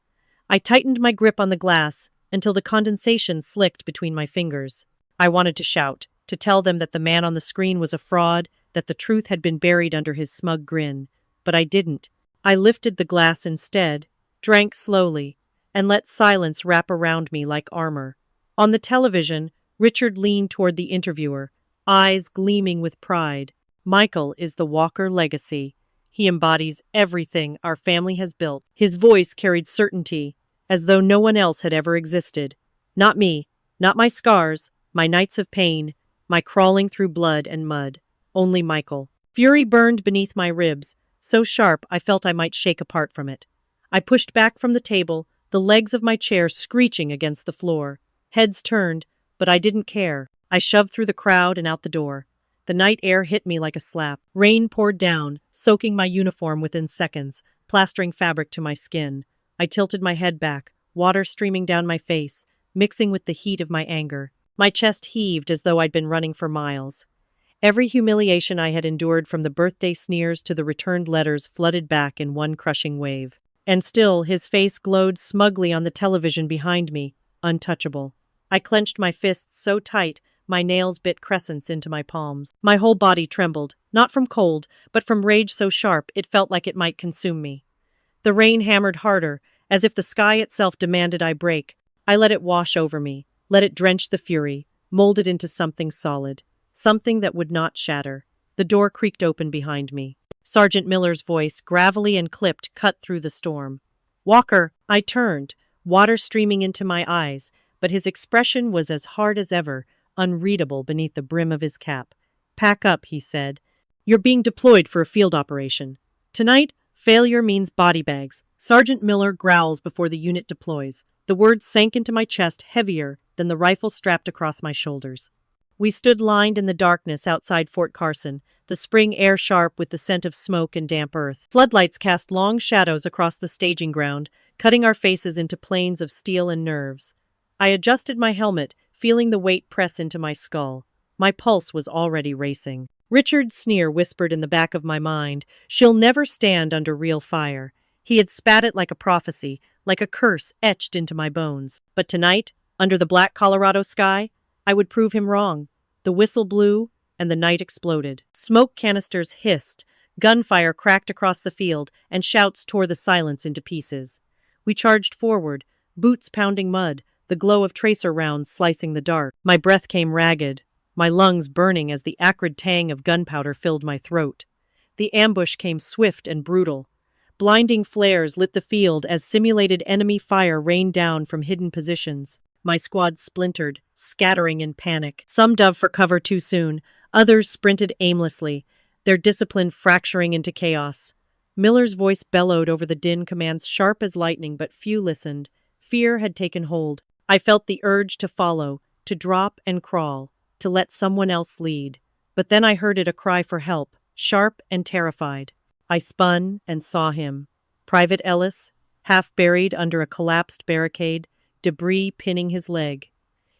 I tightened my grip on the glass until the condensation slicked between my fingers. I wanted to shout, to tell them that the man on the screen was a fraud, that the truth had been buried under his smug grin. But I didn't. I lifted the glass instead, drank slowly, and let silence wrap around me like armor. On the television, Richard leaned toward the interviewer, eyes gleaming with pride. "Michael is the Walker legacy. He embodies everything our family has built." His voice carried certainty, as though no one else had ever existed. Not me, not my scars, my nights of pain, my crawling through blood and mud. Only Michael. Fury burned beneath my ribs, so sharp I felt I might shake apart from it. I pushed back from the table, the legs of my chair screeching against the floor. Heads turned, but I didn't care. I shoved through the crowd and out the door. The night air hit me like a slap. Rain poured down, soaking my uniform within seconds, plastering fabric to my skin. I tilted my head back, water streaming down my face, mixing with the heat of my anger. My chest heaved as though I'd been running for miles. Every humiliation I had endured, from the birthday sneers to the returned letters, flooded back in one crushing wave. And still, his face glowed smugly on the television behind me, untouchable. I clenched my fists so tight, my nails bit crescents into my palms. My whole body trembled, not from cold, but from rage so sharp it felt like it might consume me. The rain hammered harder, as if the sky itself demanded I break. I let it wash over me, let it drench the fury, mold it into something solid, something that would not shatter. The door creaked open behind me. Sergeant Miller's voice, gravelly and clipped, cut through the storm. "Walker!" I turned, water streaming into my eyes, but his expression was as hard as ever, unreadable beneath the brim of his cap. "Pack up," he said. "You're being deployed for a field operation. Tonight, failure means body bags. Sergeant Miller growls before the unit deploys." The words sank into my chest heavier than the rifle strapped across my shoulders. We stood lined in the darkness outside Fort Carson, the spring air sharp with the scent of smoke and damp earth. Floodlights cast long shadows across the staging ground, cutting our faces into planes of steel and nerves. I adjusted my helmet, feeling the weight press into my skull. My pulse was already racing. Richard's sneer whispered in the back of my mind, "She'll never stand under real fire." He had spat it like a prophecy, like a curse etched into my bones. But tonight, under the black Colorado sky, I would prove him wrong. The whistle blew, and the night exploded. Smoke canisters hissed, gunfire cracked across the field, and shouts tore the silence into pieces. We charged forward, boots pounding mud, the glow of tracer rounds slicing the dark. My breath came ragged, my lungs burning as the acrid tang of gunpowder filled my throat. The ambush came swift and brutal. Blinding flares lit the field as simulated enemy fire rained down from hidden positions. My squad splintered, scattering in panic. Some dove for cover too soon, others sprinted aimlessly, their discipline fracturing into chaos. Miller's voice bellowed over the din, commands sharp as lightning, but few listened. Fear had taken hold. I felt the urge to follow, to drop and crawl, to let someone else lead. But then I heard it, a cry for help, sharp and terrified. I spun and saw him. Private Ellis, half buried under a collapsed barricade, debris pinning his leg.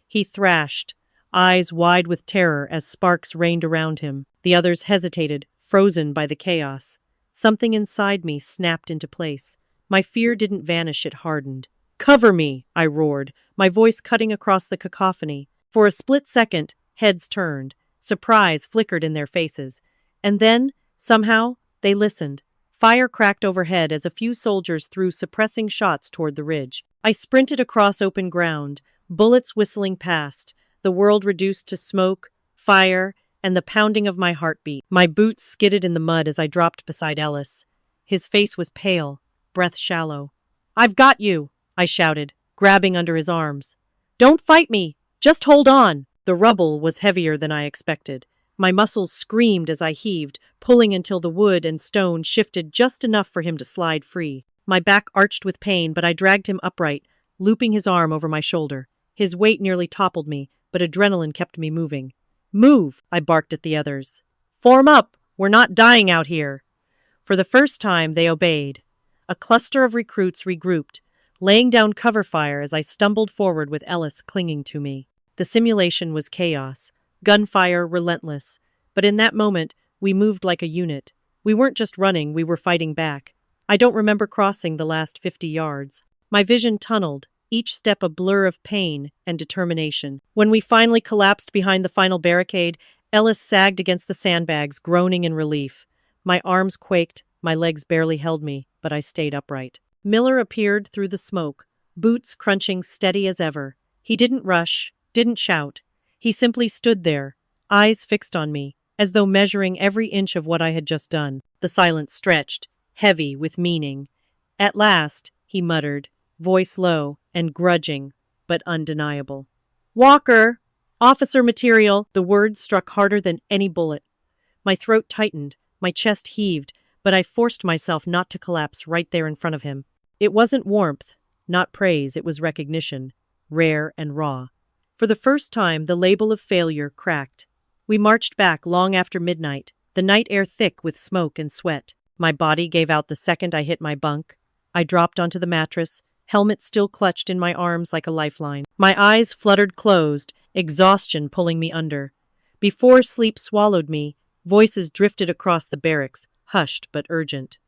He thrashed, eyes wide with terror as sparks rained around him. The others hesitated, frozen by the chaos. Something inside me snapped into place. My fear didn't vanish, it hardened. "Cover me!" I roared, my voice cutting across the cacophony. For a split second, heads turned. Surprise flickered in their faces. And then, somehow, they listened. Fire cracked overhead as a few soldiers threw suppressing shots toward the ridge. I sprinted across open ground, bullets whistling past, the world reduced to smoke, fire, and the pounding of my heartbeat. My boots skidded in the mud as I dropped beside Ellis. His face was pale, breath shallow. "I've got you!" I shouted, grabbing under his arms. "Don't fight me! Just hold on!" The rubble was heavier than I expected. My muscles screamed as I heaved, pulling until the wood and stone shifted just enough for him to slide free. My back arched with pain, but I dragged him upright, looping his arm over my shoulder. His weight nearly toppled me, but adrenaline kept me moving. "Move!" I barked at the others. "Form up! We're not dying out here!" For the first time, they obeyed. A cluster of recruits regrouped, laying down cover fire as I stumbled forward with Ellis clinging to me. The simulation was chaos, gunfire relentless, but in that moment, we moved like a unit. We weren't just running, we were fighting back. I don't remember crossing the last 50 yards. My vision tunneled, each step a blur of pain and determination. When we finally collapsed behind the final barricade, Ellis sagged against the sandbags, groaning in relief. My arms quaked, my legs barely held me, but I stayed upright. Miller appeared through the smoke, boots crunching steady as ever. He didn't rush, didn't shout. He simply stood there, eyes fixed on me, as though measuring every inch of what I had just done. The silence stretched, heavy with meaning. At last, he muttered, voice low and grudging, but undeniable. "Walker! Officer material!" The words struck harder than any bullet. My throat tightened, my chest heaved, but I forced myself not to collapse right there in front of him. It wasn't warmth, not praise, it was recognition, rare and raw. For the first time, the label of failure cracked. We marched back long after midnight, the night air thick with smoke and sweat. My body gave out the second I hit my bunk. I dropped onto the mattress, helmet still clutched in my arms like a lifeline. My eyes fluttered closed, exhaustion pulling me under. Before sleep swallowed me, voices drifted across the barracks, hushed but urgent.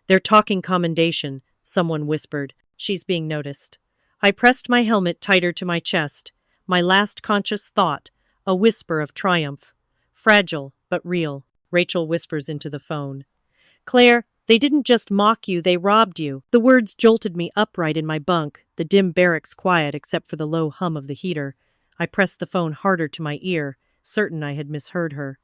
"They're talking commendation," someone whispered. "She's being noticed." I pressed my helmet tighter to my chest. My last conscious thought, a whisper of triumph. Fragile, but real. Rachel whispers into the phone. "Claire, they didn't just mock you, they robbed you." The words jolted me upright in my bunk, the dim barracks quiet except for the low hum of the heater. I pressed the phone harder to my ear, certain I had misheard her.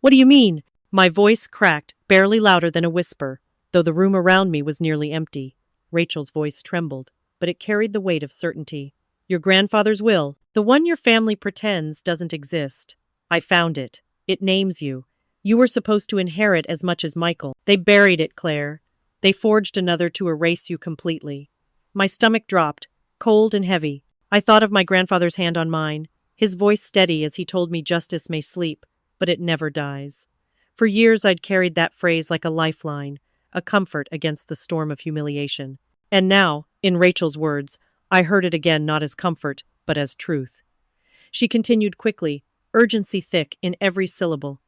"What do you mean?" My voice cracked, barely louder than a whisper, though the room around me was nearly empty. Rachel's voice trembled, but it carried the weight of certainty. "Your grandfather's will, the one your family pretends doesn't exist. I found it. It names you. You were supposed to inherit as much as Michael. They buried it, Claire. They forged another to erase you completely." My stomach dropped, cold and heavy. I thought of my grandfather's hand on mine, his voice steady as he told me justice may sleep, but it never dies. For years I'd carried that phrase like a lifeline, a comfort against the storm of humiliation. And now, in Rachel's words, I heard it again not as comfort, but as truth. She continued quickly, urgency thick in every syllable.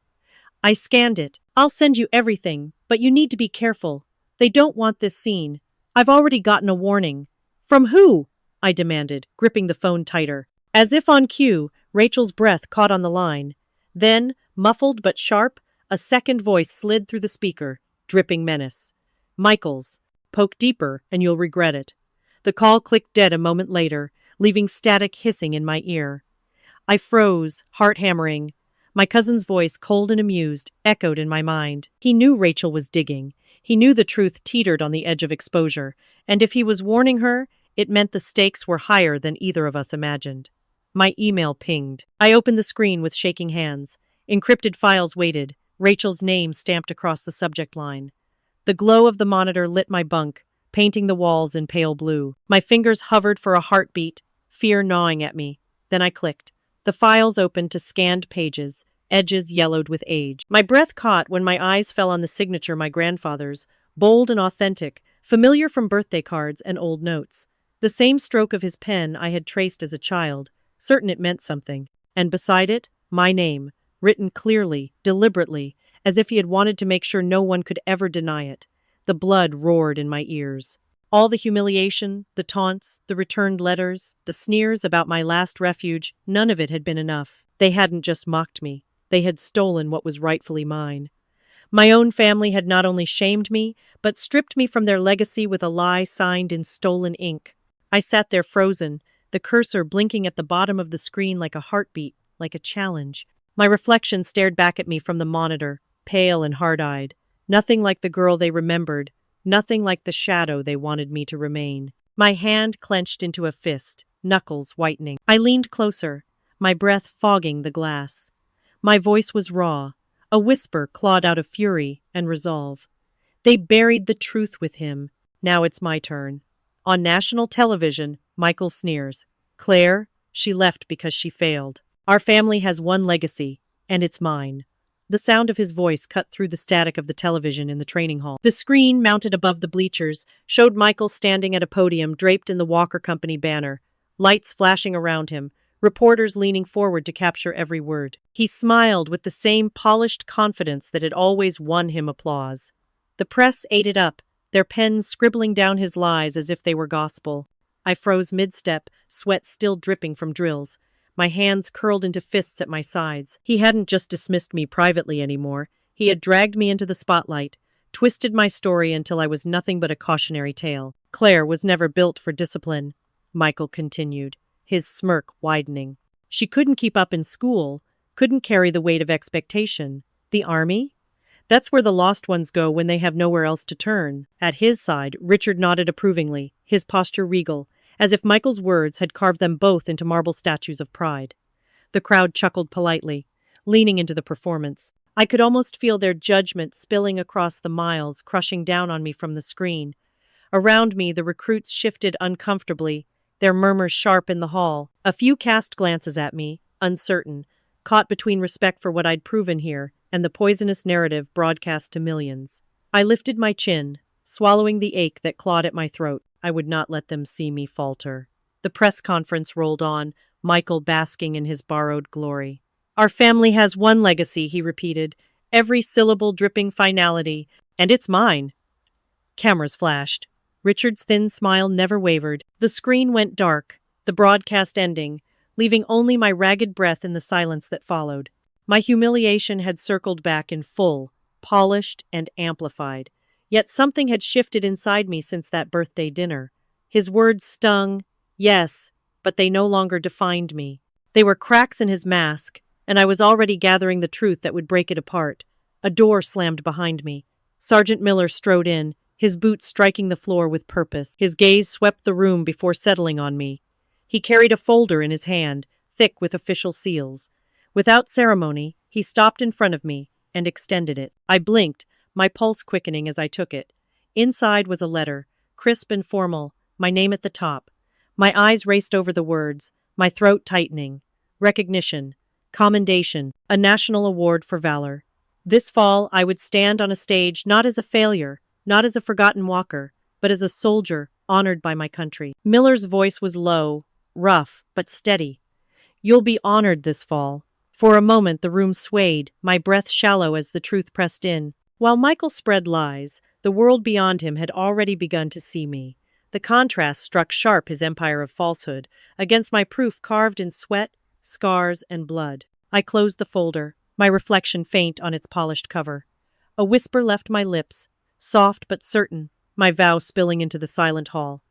"I scanned it. I'll send you everything, but you need to be careful. They don't want this seen. I've already gotten a warning." "From who?" I demanded, gripping the phone tighter. As if on cue, Rachel's breath caught on the line. Then, muffled but sharp, a second voice slid through the speaker, dripping menace. "Michael's. Poke deeper, and you'll regret it." The call clicked dead a moment later, leaving static hissing in my ear. I froze, heart hammering. My cousin's voice, cold and amused, echoed in my mind. He knew Rachel was digging. He knew the truth teetered on the edge of exposure, and if he was warning her, it meant the stakes were higher than either of us imagined. My email pinged. I opened the screen with shaking hands. Encrypted files waited, Rachel's name stamped across the subject line. The glow of the monitor lit my bunk, painting the walls in pale blue. My fingers hovered for a heartbeat, fear gnawing at me. Then I clicked. The files opened to scanned pages, edges yellowed with age. My breath caught when my eyes fell on the signature my grandfather's, bold and authentic, familiar from birthday cards and old notes. The same stroke of his pen I had traced as a child, certain it meant something. And beside it, my name, written clearly, deliberately, as if he had wanted to make sure no one could ever deny it. The blood roared in my ears. All the humiliation, the taunts, the returned letters, the sneers about my last refuge, none of it had been enough. They hadn't just mocked me. They had stolen what was rightfully mine. My own family had not only shamed me, but stripped me from their legacy with a lie signed in stolen ink. I sat there frozen, the cursor blinking at the bottom of the screen like a heartbeat, like a challenge. My reflection stared back at me from the monitor, pale and hard-eyed. Nothing like the girl they remembered, nothing like the shadow they wanted me to remain. My hand clenched into a fist, knuckles whitening. I leaned closer, my breath fogging the glass. My voice was raw, a whisper clawed out of fury and resolve. They buried the truth with him. Now it's my turn. On national television, Michael sneers. "Claire, she left because she failed. Our family has one legacy, and it's mine." The sound of his voice cut through the static of the television in the training hall. The screen, mounted above the bleachers, showed Michael standing at a podium draped in the Walker Company banner, lights flashing around him, reporters leaning forward to capture every word. He smiled with the same polished confidence that had always won him applause. The press ate it up, their pens scribbling down his lies as if they were gospel. I froze mid-step, sweat still dripping from drills. My hands curled into fists at my sides. He hadn't just dismissed me privately anymore. He had dragged me into the spotlight, twisted my story until I was nothing but a cautionary tale. "Claire was never built for discipline," Michael continued, his smirk widening. "She couldn't keep up in school, couldn't carry the weight of expectation. The army? That's where the lost ones go when they have nowhere else to turn." At his side, Richard nodded approvingly, his posture regal, as if Michael's words had carved them both into marble statues of pride. The crowd chuckled politely, leaning into the performance. I could almost feel their judgment spilling across the miles, crushing down on me from the screen. Around me, the recruits shifted uncomfortably, their murmurs sharp in the hall. A few cast glances at me, uncertain, caught between respect for what I'd proven here and the poisonous narrative broadcast to millions. I lifted my chin, swallowing the ache that clawed at my throat. I would not let them see me falter. The press conference rolled on, Michael basking in his borrowed glory. Our family has one legacy, he repeated, every syllable dripping finality, and it's mine. Cameras flashed. Richard's thin smile never wavered. The screen went dark, the broadcast ending, leaving only my ragged breath in the silence that followed. My humiliation had circled back in full, polished and amplified. Yet something had shifted inside me since that birthday dinner. His words stung, yes, but they no longer defined me. They were cracks in his mask, and I was already gathering the truth that would break it apart. A door slammed behind me. Sergeant Miller strode in, his boots striking the floor with purpose. His gaze swept the room before settling on me. He carried a folder in his hand, thick with official seals. Without ceremony, he stopped in front of me and extended it. I blinked, my pulse quickening as I took it. Inside was a letter, crisp and formal, my name at the top. My eyes raced over the words, my throat tightening. Recognition, commendation, a national award for valor. This fall, I would stand on a stage not as a failure, not as a forgotten walker, but as a soldier honored by my country. Miller's voice was low, rough, but steady. You'll be honored this fall. For a moment the room swayed, my breath shallow as the truth pressed in. While Michael spread lies, the world beyond him had already begun to see me. The contrast struck sharp his empire of falsehood, against my proof carved in sweat, scars, and blood. I closed the folder, my reflection faint on its polished cover. A whisper left my lips, soft but certain, my vow spilling into the silent hall.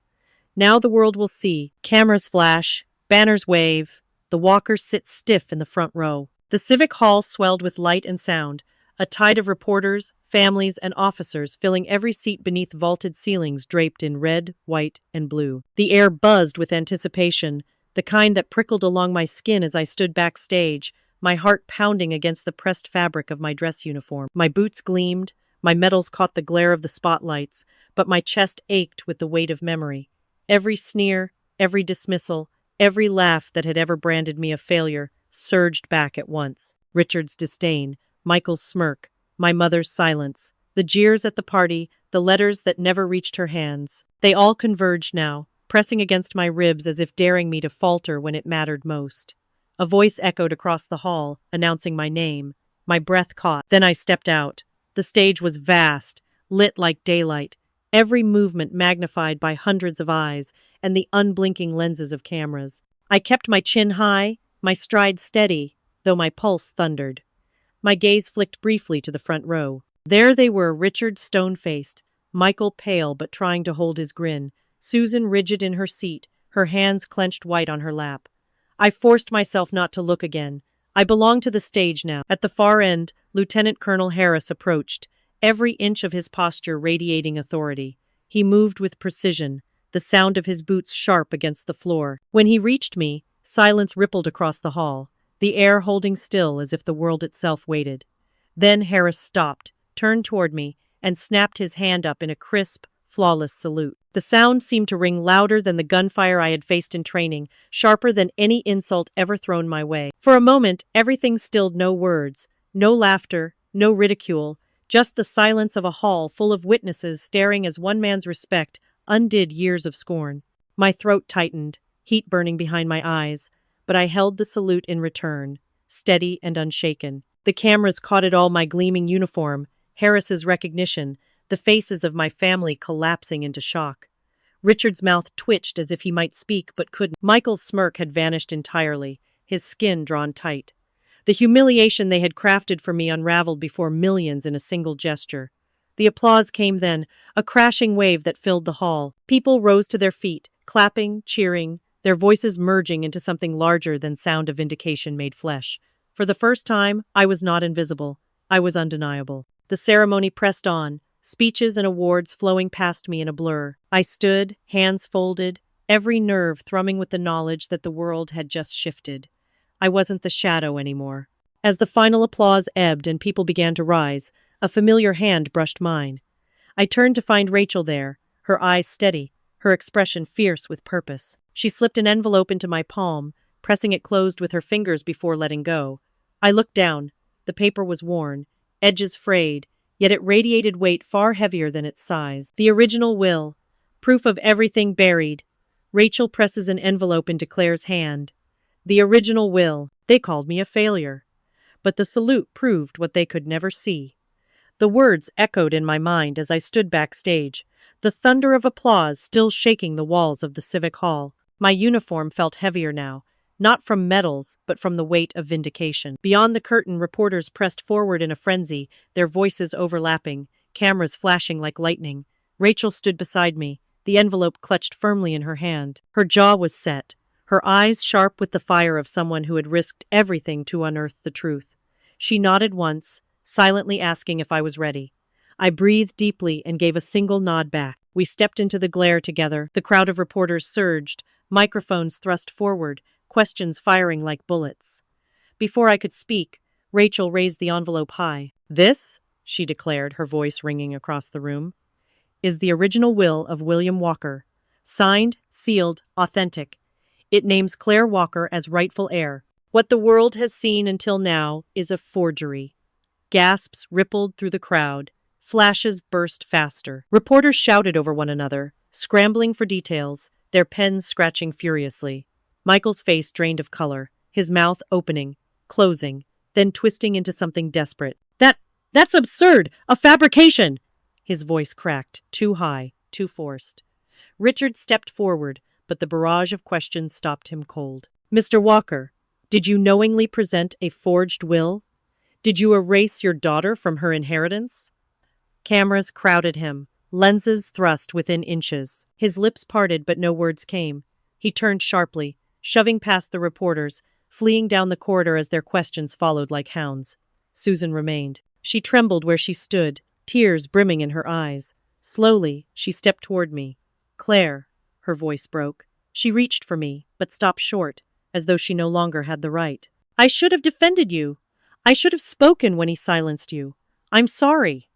Now the world will see. Cameras flash, banners wave, the walkers sit stiff in the front row. The civic hall swelled with light and sound, a tide of reporters, families, and officers filling every seat beneath vaulted ceilings draped in red, white, and blue. The air buzzed with anticipation, the kind that prickled along my skin as I stood backstage, my heart pounding against the pressed fabric of my dress uniform. My boots gleamed, my medals caught the glare of the spotlights, but my chest ached with the weight of memory. Every sneer, every dismissal, every laugh that had ever branded me a failure surged back at once. Richard's disdain, Michael's smirk, my mother's silence, the jeers at the party, the letters that never reached her hands. They all converged now, pressing against my ribs as if daring me to falter when it mattered most. A voice echoed across the hall, announcing my name. My breath caught. Then I stepped out. The stage was vast, lit like daylight, every movement magnified by hundreds of eyes and the unblinking lenses of cameras. I kept my chin high, my stride steady, though my pulse thundered. My gaze flicked briefly to the front row. There they were, Richard stone-faced, Michael pale but trying to hold his grin, Susan rigid in her seat, her hands clenched white on her lap. I forced myself not to look again. I belonged to the stage now. At the far end, Lieutenant Colonel Harris approached, every inch of his posture radiating authority. He moved with precision, the sound of his boots sharp against the floor. When he reached me, silence rippled across the hall, the air holding still as if the world itself waited. Then Harris stopped, turned toward me, and snapped his hand up in a crisp, flawless salute. The sound seemed to ring louder than the gunfire I had faced in training, sharper than any insult ever thrown my way. For a moment, everything stilled. No words, no laughter, no ridicule, just the silence of a hall full of witnesses staring as one man's respect undid years of scorn. My throat tightened, heat burning behind my eyes, but I held the salute in return, steady and unshaken. The cameras caught it all, my gleaming uniform, Harris's recognition, the faces of my family collapsing into shock. Richard's mouth twitched as if he might speak but couldn't. Michael's smirk had vanished entirely, his skin drawn tight. The humiliation they had crafted for me unraveled before millions in a single gesture. The applause came then, a crashing wave that filled the hall. People rose to their feet, clapping, cheering, their voices merging into something larger than sound of vindication made flesh. For the first time, I was not invisible. I was undeniable. The ceremony pressed on, speeches and awards flowing past me in a blur. I stood, hands folded, every nerve thrumming with the knowledge that the world had just shifted. I wasn't the shadow anymore. As the final applause ebbed and people began to rise, a familiar hand brushed mine. I turned to find Rachel there, her eyes steady, her expression fierce with purpose. She slipped an envelope into my palm, pressing it closed with her fingers before letting go. I looked down. The paper was worn, edges frayed, yet it radiated weight far heavier than its size. The original will. Proof of everything buried. Rachel presses an envelope into Claire's hand. The original will. They called me a failure. But the salute proved what they could never see. The words echoed in my mind as I stood backstage, the thunder of applause still shaking the walls of the Civic Hall. My uniform felt heavier now, not from medals, but from the weight of vindication. Beyond the curtain, reporters pressed forward in a frenzy, their voices overlapping, cameras flashing like lightning. Rachel stood beside me, the envelope clutched firmly in her hand. Her jaw was set, her eyes sharp with the fire of someone who had risked everything to unearth the truth. She nodded once, silently asking if I was ready. I breathed deeply and gave a single nod back. We stepped into the glare together. The crowd of reporters surged, microphones thrust forward, questions firing like bullets. Before I could speak, Rachel raised the envelope high. "This," she declared, her voice ringing across the room, "is the original will of William Walker. Signed, sealed, authentic. It names Claire Walker as rightful heir. What the world has seen until now is a forgery." Gasps rippled through the crowd. Flashes burst faster. Reporters shouted over one another, scrambling for details, their pens scratching furiously. Michael's face drained of color, his mouth opening, closing, then twisting into something desperate. That's absurd! A fabrication! His voice cracked, too high, too forced. Richard stepped forward, but the barrage of questions stopped him cold. "Mr. Walker, did you knowingly present a forged will? Did you erase your daughter from her inheritance?" Cameras crowded him, lenses thrust within inches. His lips parted, but no words came. He turned sharply, shoving past the reporters, fleeing down the corridor as their questions followed like hounds. Susan remained. She trembled where she stood, tears brimming in her eyes. Slowly, she stepped toward me. "Claire," her voice broke. She reached for me, but stopped short, as though she no longer had the right. "I should have defended you. I should have spoken when he silenced you. I'm sorry."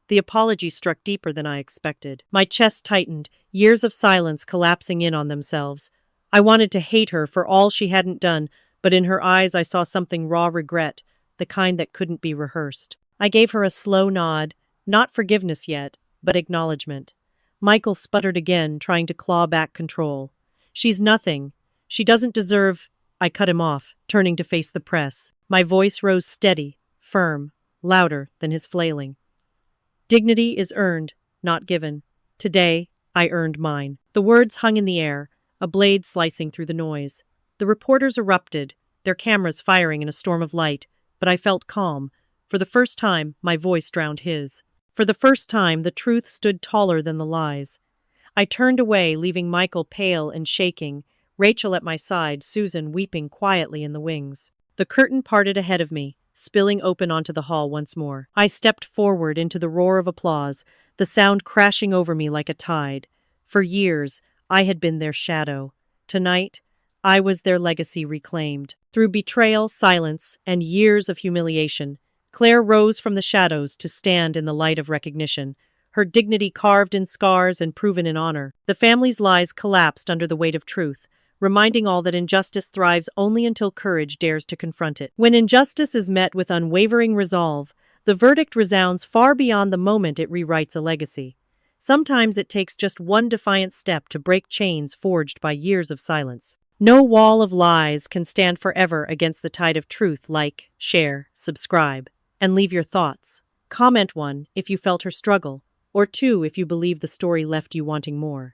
The apology struck deeper than I expected. My chest tightened, years of silence collapsing in on themselves. I wanted to hate her for all she hadn't done, but in her eyes I saw something raw regret, the kind that couldn't be rehearsed. I gave her a slow nod, not forgiveness yet, but acknowledgement. Michael sputtered again, trying to claw back control. "She's nothing. She doesn't deserve—" I cut him off, turning to face the press. My voice rose steady, firm, louder than his flailing. "Dignity is earned, not given. Today, I earned mine." The words hung in the air, a blade slicing through the noise. The reporters erupted, their cameras firing in a storm of light, but I felt calm. For the first time, my voice drowned his. For the first time, the truth stood taller than the lies. I turned away, leaving Michael pale and shaking, Rachel at my side, Susan weeping quietly in the wings. The curtain parted ahead of me, spilling open onto the hall once more. I stepped forward into the roar of applause, the sound crashing over me like a tide. For years, I had been their shadow. Tonight, I was their legacy reclaimed. Through betrayal, silence, and years of humiliation, Claire rose from the shadows to stand in the light of recognition, her dignity carved in scars and proven in honor. The family's lies collapsed under the weight of truth, reminding all that injustice thrives only until courage dares to confront it. When injustice is met with unwavering resolve, the verdict resounds far beyond the moment it rewrites a legacy. Sometimes it takes just one defiant step to break chains forged by years of silence. No wall of lies can stand forever against the tide of truth. Like, share, subscribe, and leave your thoughts. Comment 1 if you felt her struggle, or 2 if you believe the story left you wanting more.